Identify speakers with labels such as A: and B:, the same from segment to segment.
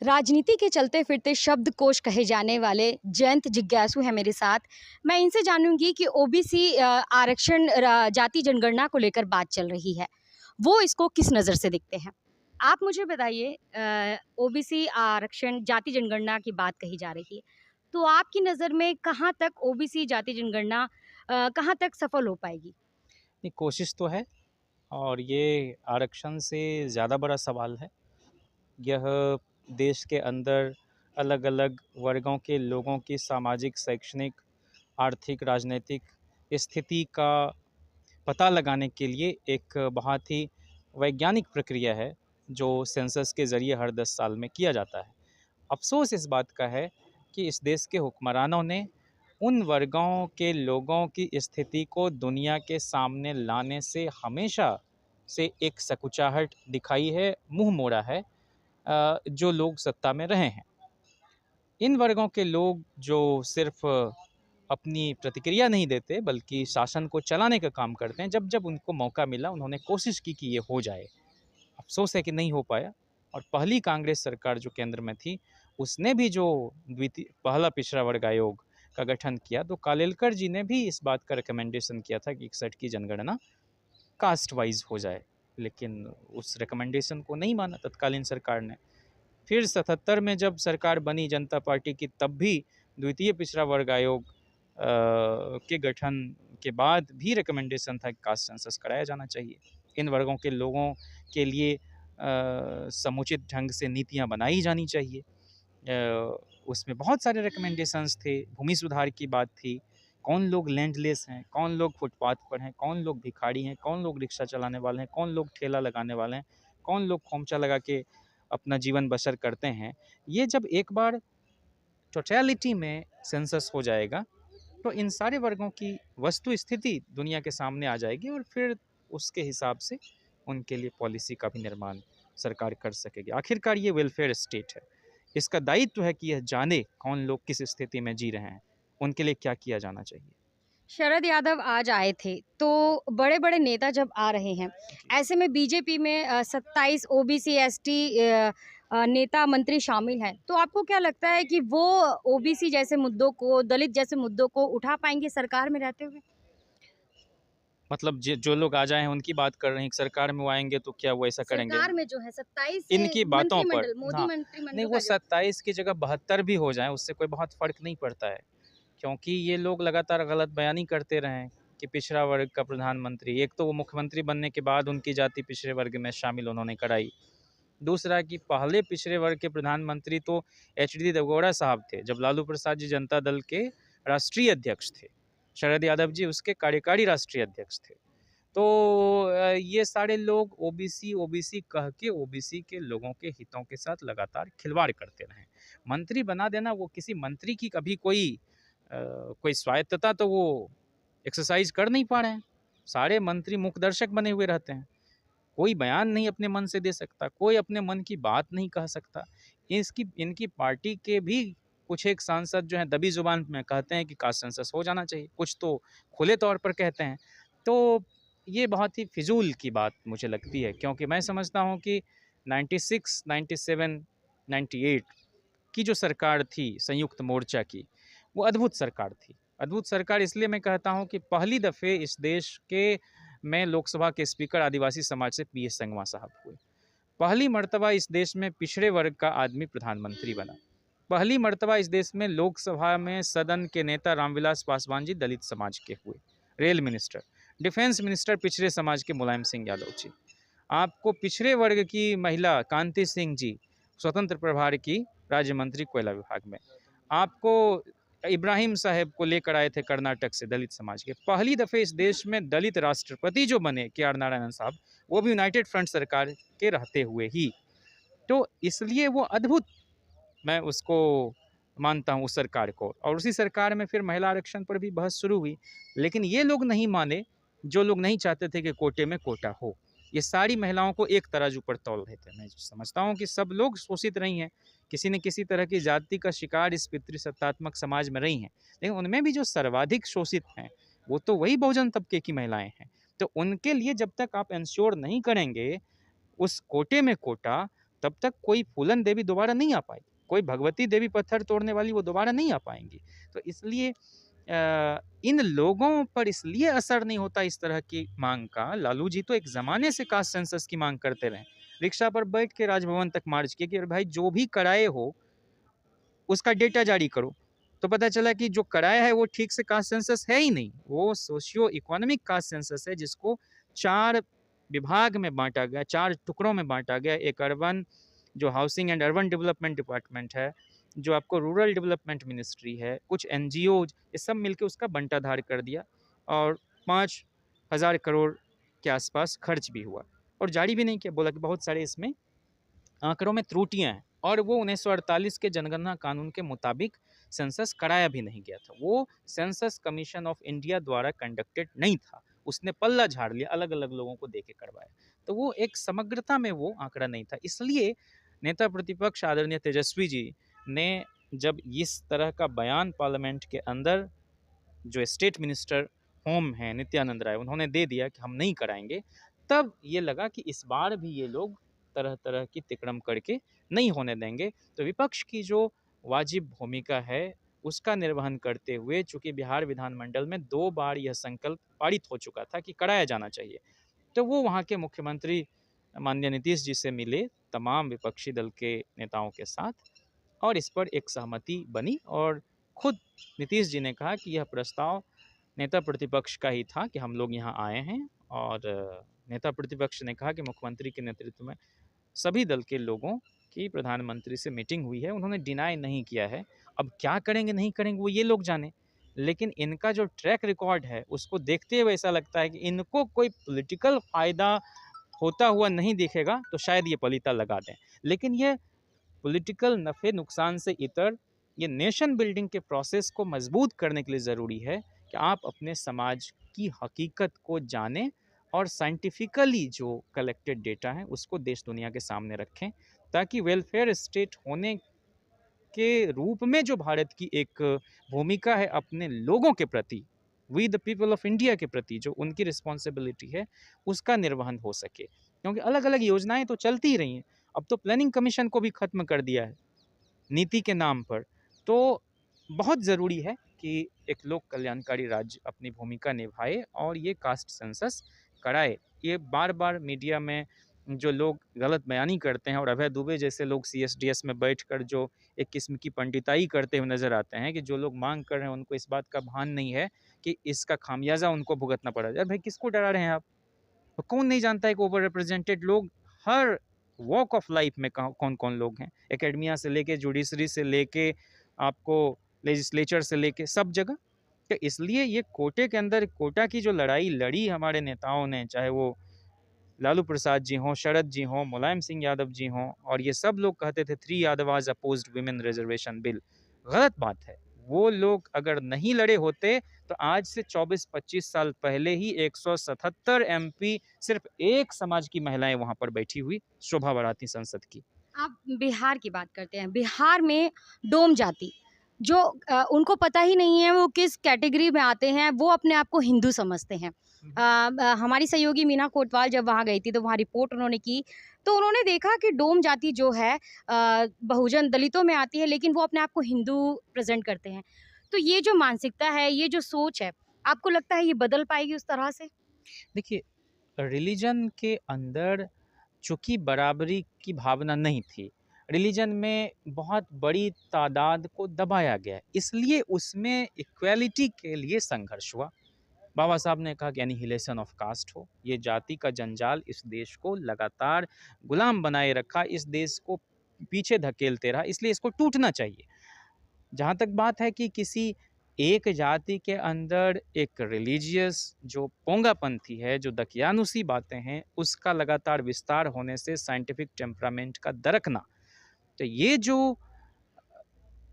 A: राजनीति के चलते फिरते शब्दकोश कहे जाने वाले जयंत जिज्ञासु हैं मेरे साथ। मैं इनसे जानूंगी कि ओबीसी आरक्षण जाति जनगणना को लेकर बात चल रही है, वो इसको किस नज़र से देखते हैं। आप मुझे बताइए, ओबीसी आरक्षण जाति जनगणना की बात कही जा रही है, तो आपकी नज़र में कहाँ तक ओबीसी जाति जनगणना कहाँ तक सफल हो पाएगी।
B: नहीं, कोशिश तो है। और ये आरक्षण से ज़्यादा बड़ा सवाल है। यह देश के अंदर अलग अलग वर्गों के लोगों की सामाजिक, शैक्षणिक, आर्थिक, राजनीतिक स्थिति का पता लगाने के लिए एक बहुत ही वैज्ञानिक प्रक्रिया है, जो सेंसस के ज़रिए हर 10 साल में किया जाता है। अफ़सोस इस बात का है कि इस देश के हुक्मरानों ने उन वर्गों के लोगों की स्थिति को दुनिया के सामने लाने से हमेशा से एक संकुचाहट दिखाई है, मुँह मोड़ा है, जो लोग सत्ता में रहे हैं। इन वर्गों के लोग जो सिर्फ अपनी प्रतिक्रिया नहीं देते बल्कि शासन को चलाने का काम करते हैं, जब जब उनको मौका मिला उन्होंने कोशिश की कि ये हो जाए। अफ़सोस है कि नहीं हो पाया। और पहली कांग्रेस सरकार जो केंद्र में थी, उसने भी जो पहला पिछड़ा वर्ग आयोग का गठन किया, तो कालेलकर जी ने भी इस बात का रिकमेंडेशन किया था कि 61 की जनगणना कास्ट वाइज हो जाए, लेकिन उस रिकमेंडेशन को नहीं माना तत्कालीन सरकार ने। फिर 77 में जब सरकार बनी जनता पार्टी की, तब भी द्वितीय पिछड़ा वर्ग आयोग के गठन के बाद भी रिकमेंडेशन था कि कास्ट सेंसस कराया जाना चाहिए। इन वर्गों के लोगों के लिए समुचित ढंग से नीतियां बनाई जानी चाहिए। उसमें बहुत सारे रिकमेंडेशंस थे। भूमि सुधार की बात थी, कौन लोग लैंडलेस हैं, कौन लोग फुटपाथ पर हैं, कौन लोग भिखारी हैं, कौन लोग रिक्शा चलाने वाले हैं, कौन लोग ठेला लगाने वाले हैं, कौन लोग खोमचा लगा के अपना जीवन बसर करते हैं। ये जब एक बार टोटलिटी में सेंसस हो जाएगा, तो इन सारे वर्गों की वस्तु स्थिति दुनिया के सामने आ जाएगी और फिर उसके हिसाब से उनके लिए पॉलिसी का भी निर्माण सरकार कर सकेगी। आखिरकार ये वेलफेयर स्टेट है, इसका दायित्व है कि यह जाने कौन लोग किस स्थिति में जी रहे हैं, उनके लिए क्या किया जाना चाहिए।
A: शरद यादव आज आए थे, तो बड़े-बड़े नेता जब आ रहे हैं, ऐसे में बीजेपी में 27 ओबीसी एसटी नेता मंत्री शामिल हैं। तो आपको क्या लगता है कि वो ओबीसी जैसे मुद्दों को, दलित जैसे मुद्दों को उठा पाएँगे सरकार में रहते हुए?
B: मतलब जो लोग आ जाए हैं उनकी बात कर रहे हैं कि सरकार में वो आएंगे तो क्या वो ऐसा करेंगे?
A: सरकार में जो है 27
B: इनकी बातों पर,
A: मंत्रिमंडल, मोदी
B: हाँ। नहीं,
A: मंत्रिमंडल
B: वो
A: का जो
B: 27 की जगह 72 भी हो जाएं, उससे कोई बहुत फ़र्क नहीं पड़ता है। क्योंकि ये लोग लगातार गलत बयानी करते रहे हैं कि पिछड़ा वर्ग का प्रधानमंत्री। एक तो वो मुख्यमंत्री बनने के बाद उनकी जाति पिछड़े वर्ग में शामिल उन्होंने कराई। दूसरा कि पहले पिछड़े वर्ग के प्रधानमंत्री तो एचडी देवगौड़ा साहब थे, जब लालू प्रसाद जी जनता दल के राष्ट्रीय अध्यक्ष थे। शरद यादव जी उसके कार्यकारी राष्ट्रीय अध्यक्ष थे। तो ये सारे लोग ओबीसी ओबीसी कह के ओबीसी के लोगों के हितों के साथ लगातार खिलवाड़ करते रहे। मंत्री बना देना, वो किसी मंत्री की कभी कोई स्वायत्तता तो वो एक्सरसाइज कर नहीं पा रहे हैं। सारे मंत्री मुखदर्शक बने हुए रहते हैं, कोई बयान नहीं अपने मन से दे सकता, कोई अपने मन की बात नहीं कह सकता। इनकी पार्टी के भी कुछ एक सांसद जो हैं दबी जुबान में कहते हैं कि कास्ट सेंसस हो जाना चाहिए, कुछ तो खुले तौर पर कहते हैं। तो ये बहुत ही फिजूल की बात मुझे लगती है, क्योंकि मैं समझता हूँ कि 96, 97, 98 की जो सरकार थी संयुक्त मोर्चा की, वो अद्भुत सरकार थी। अद्भुत सरकार इसलिए मैं कहता हूँ कि पहली दफ़े इस देश के में लोकसभा के स्पीकर आदिवासी समाज से पीएस संगमा साहब हुए। पहली मर्तबा इस देश में पिछड़े वर्ग का आदमी प्रधानमंत्री बना। पहली मर्तबा इस देश में लोकसभा में सदन के नेता रामविलास पासवान जी दलित समाज के हुए। रेल मिनिस्टर, डिफेंस मिनिस्टर पिछड़े समाज के मुलायम सिंह यादव जी। आपको पिछड़े वर्ग की महिला कांति सिंह जी स्वतंत्र प्रभार की राज्य मंत्री कोयला विभाग में। आपको इब्राहिम साहब को लेकर आए थे कर्नाटक से दलित समाज के। पहली दफ़े इस देश में दलित राष्ट्रपति जो बने के आर नारायणन साहब, वो भी यूनाइटेड फ्रंट सरकार के रहते हुए ही। तो इसलिए वो अद्भुत, मैं उसको मानता हूँ उस सरकार को। और उसी सरकार में फिर महिला आरक्षण पर भी बहस शुरू हुई, लेकिन ये लोग नहीं माने, जो लोग नहीं चाहते थे कि कोटे में कोटा हो। ये सारी महिलाओं को एक तराजू पर तौल रहे थे। मैं समझता हूँ कि सब लोग शोषित रही हैं, किसी न किसी तरह की जाति का शिकार इस पितृसत्तात्मक समाज में रही हैं, लेकिन उनमें भी जो सर्वाधिक शोषित हैं वो तो वही बहुजन तबके की महिलाएं हैं। तो उनके लिए जब तक आप इंश्योर नहीं करेंगे उस कोटे में कोटा, तब तक कोई फूलन देवी दोबारा नहीं आ पाएगी, कोई भगवती देवी पत्थर तोड़ने वाली वो दोबारा नहीं आ पाएंगी। तो इसलिए इन लोगों पर इसलिए असर नहीं होता इस तरह की मांग का। लालू जी तो एक ज़माने से कास्ट सेंसस की मांग करते रहे, रिक्शा पर बैठ के राजभवन तक मार्च किए कि अरे भाई जो भी कराए हो उसका डेटा जारी करो। तो पता चला कि जो कराया है वो ठीक से कास्ट सेंसस है ही नहीं, वो सोशियो इकोनॉमिक कास्ट सेंसस है जिसको 4 विभाग में बांटा गया, 4 टुकड़ों में बांटा गया। एक अर्बन जो housing and urban development department है, जो आपको रूरल डेवलपमेंट मिनिस्ट्री है, कुछ एनजीओज, ये सब मिलकर उसका बंटाधार कर दिया और 5,000 करोड़ के आसपास खर्च भी हुआ और जारी भी नहीं किया। बोला कि बहुत सारे इसमें आंकड़ों में त्रुटियां हैं और वो 1948 के जनगणना कानून के मुताबिक सेंसस कराया भी नहीं गया था। वो सेंसस कमीशन ऑफ इंडिया द्वारा कंडक्टेड नहीं था, उसने पल्ला झाड़ लिया, अलग अलग लोगों को देके करवाया। तो वो एक समग्रता में वो आंकड़ा नहीं था। इसलिए नेता प्रतिपक्ष आदरणीय तेजस्वी जी ने जब इस तरह का बयान पार्लियामेंट के अंदर, जो स्टेट मिनिस्टर होम हैं नित्यानंद राय, उन्होंने दे दिया कि हम नहीं कराएंगे, तब ये लगा कि इस बार भी ये लोग तरह तरह की तिकड़म करके नहीं होने देंगे। तो विपक्ष की जो वाजिब भूमिका है उसका निर्वहन करते हुए, चूंकि बिहार विधानमंडल में 2 बार यह संकल्प पारित हो चुका था कि कराया जाना चाहिए, तो वो वहाँ के मुख्यमंत्री माननीय नीतीश जी से मिले तमाम विपक्षी दल के नेताओं के साथ और इस पर एक सहमति बनी और खुद नीतीश जी ने कहा कि यह प्रस्ताव नेता प्रतिपक्ष का ही था कि हम लोग यहाँ आए हैं। और नेता प्रतिपक्ष ने कहा कि मुख्यमंत्री के नेतृत्व में सभी दल के लोगों की प्रधानमंत्री से मीटिंग हुई है, उन्होंने डिनाई नहीं किया है। अब क्या करेंगे नहीं करेंगे वो ये लोग जाने, लेकिन इनका जो ट्रैक रिकॉर्ड है उसको देखते हुए ऐसा लगता है कि इनको कोई पॉलिटिकल फ़ायदा होता हुआ नहीं दिखेगा तो शायद ये पलीता लगा दें। लेकिन ये पॉलिटिकल नफ़े नुकसान से इतर ये नेशन बिल्डिंग के प्रोसेस को मजबूत करने के लिए ज़रूरी है कि आप अपने समाज की हकीकत को जानें और साइंटिफिकली जो कलेक्टेड डेटा है उसको देश दुनिया के सामने रखें, ताकि वेलफेयर स्टेट होने के रूप में जो भारत की एक भूमिका है अपने लोगों के प्रति, we the people of India के प्रति जो उनकी रिस्पॉन्सिबिलिटी है, उसका निर्वहन हो सके। क्योंकि अलग अलग योजनाएं तो चलती ही रही हैं, अब तो प्लानिंग कमीशन को भी ख़त्म कर दिया है नीति के नाम पर। तो बहुत ज़रूरी है कि एक लोक कल्याणकारी राज्य अपनी भूमिका निभाए और ये कास्ट सेंसस कराए। ये बार बार मीडिया में जो लोग गलत बयानी करते हैं और अभय दुबे जैसे लोग CSDS में बैठकर जो एक किस्म की पंडिताई करते हुए नज़र आते हैं कि जो लोग मांग कर रहे हैं उनको इस बात का भान नहीं है कि इसका खामियाजा उनको भुगतना पड़ा जाए। भाई किसको डरा रहे हैं आप? तो कौन नहीं जानता है कि ओवर रिप्रेजेंटेड लोग हर वॉक ऑफ लाइफ में कौन कौन लोग हैं, एकेडमिया से लेके जुडिशरी से लेके आपको लेजिस्लेचर से लेके सब जगह। तो इसलिए ये कोटे के अंदर कोटा की जो लड़ाई लड़ी हमारे नेताओं ने, चाहे वो लालू प्रसाद जी हों, शरद जी हों, मुलायम सिंह यादव जी हों, और ये सब लोग कहते थे 3 Yadavas opposed women reservation bill, गलत बात है। वो लोग अगर नहीं लड़े होते तो आज से 24-25 साल पहले ही 177 MP सिर्फ एक समाज की महिलाएं वहां पर बैठी हुई शोभा बढ़ाती संसद की।
A: आप बिहार की बात करते हैं। बिहार में डोम जाति जो उनको पता ही नहीं है वो किस कैटेगरी में आते हैं, वो अपने आप को हिंदू समझते हैं। हमारी सहयोगी मीना कोटवाल जब वहाँ गई थी तो वहाँ रिपोर्ट उन्होंने की, तो उन्होंने देखा कि डोम जाति जो है बहुजन दलितों में आती है, लेकिन वो अपने आप को हिंदू प्रेज़ेंट करते हैं। तो ये जो मानसिकता है, ये जो सोच है, आपको लगता है ये बदल पाएगी उस तरह से?
B: देखिए, रिलीजन के अंदर चूँकि बराबरी की भावना नहीं थी, रिलीजन में बहुत बड़ी तादाद को दबाया गया, इसलिए उसमें इक्वालिटी के लिए संघर्ष हुआ। बाबा साहब ने कहा कि एनिहिलेशन ऑफ कास्ट हो, ये जाति का जंजाल इस देश को लगातार गुलाम बनाए रखा, इस देश को पीछे धकेलते रहा, इसलिए इसको टूटना चाहिए। जहाँ तक बात है कि किसी एक जाति के अंदर एक रिलीजियस जो पोंगापंथी है, जो दकियानुसी बातें हैं, उसका लगातार विस्तार होने से साइंटिफिक टेम्परामेंट का दरकना, तो ये जो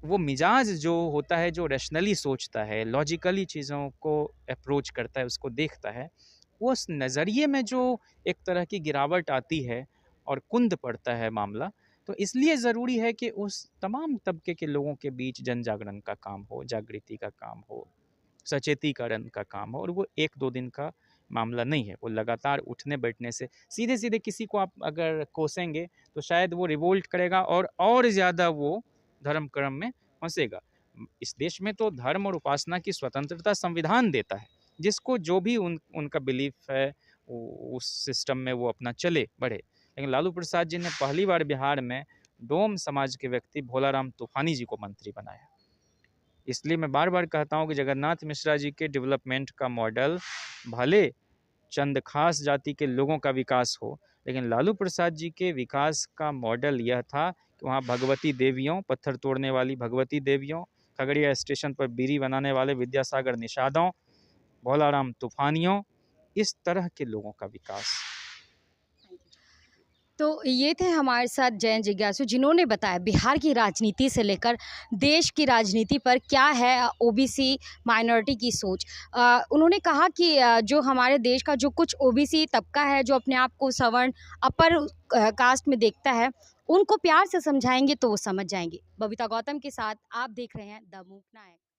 B: वो मिजाज जो होता है, जो रैशनली सोचता है, लॉजिकली चीज़ों को अप्रोच करता है, उसको देखता है, उस नज़रिए में जो एक तरह की गिरावट आती है और कुंद पड़ता है मामला, तो इसलिए ज़रूरी है कि उस तमाम तबके के लोगों के बीच जन जागरण का काम हो, जागृति का काम हो, सचेतीकरण का काम हो, और वो 1-2 दिन का मामला नहीं है। वो लगातार उठने बैठने से सीधे-सीधे किसी को आप अगर कोसेंगे तो शायद वो रिवोल्ट करेगा और ज़्यादा वो धर्म कर्म में फँसेगा। इस देश में तो धर्म और उपासना की स्वतंत्रता संविधान देता है। जिसको जो भी उनका बिलीफ है उस सिस्टम में वो अपना चले बढ़े। लेकिन लालू प्रसाद जी ने पहली बार बिहार में डोम समाज के व्यक्ति भोलाराम तूफानी जी को मंत्री बनाया। इसलिए मैं बार बार कहता हूँ कि जगन्नाथ मिश्रा जी के डेवलपमेंट का मॉडल भले चंद खास जाति के लोगों का विकास हो, लेकिन लालू प्रसाद जी के विकास का मॉडल यह था कि वहाँ भगवती देवियों, पत्थर तोड़ने वाली भगवती देवियों, खगड़िया स्टेशन पर बीड़ी बनाने वाले विद्यासागर निषादों, भोलाराम तूफानियों, इस तरह के लोगों का विकास।
A: तो ये थे हमारे साथ जयंत जिज्ञासु, जिन्होंने बताया बिहार की राजनीति से लेकर देश की राजनीति पर क्या है ओबीसी माइनॉरिटी की सोच। उन्होंने कहा कि जो हमारे देश का जो कुछ ओबीसी तबका है, जो अपने आप को सवर्ण अपर कास्ट में देखता है, उनको प्यार से समझाएंगे तो वो समझ जाएंगे। बबीता गौतम के साथ आप देख रहे हैं द मूक नायक।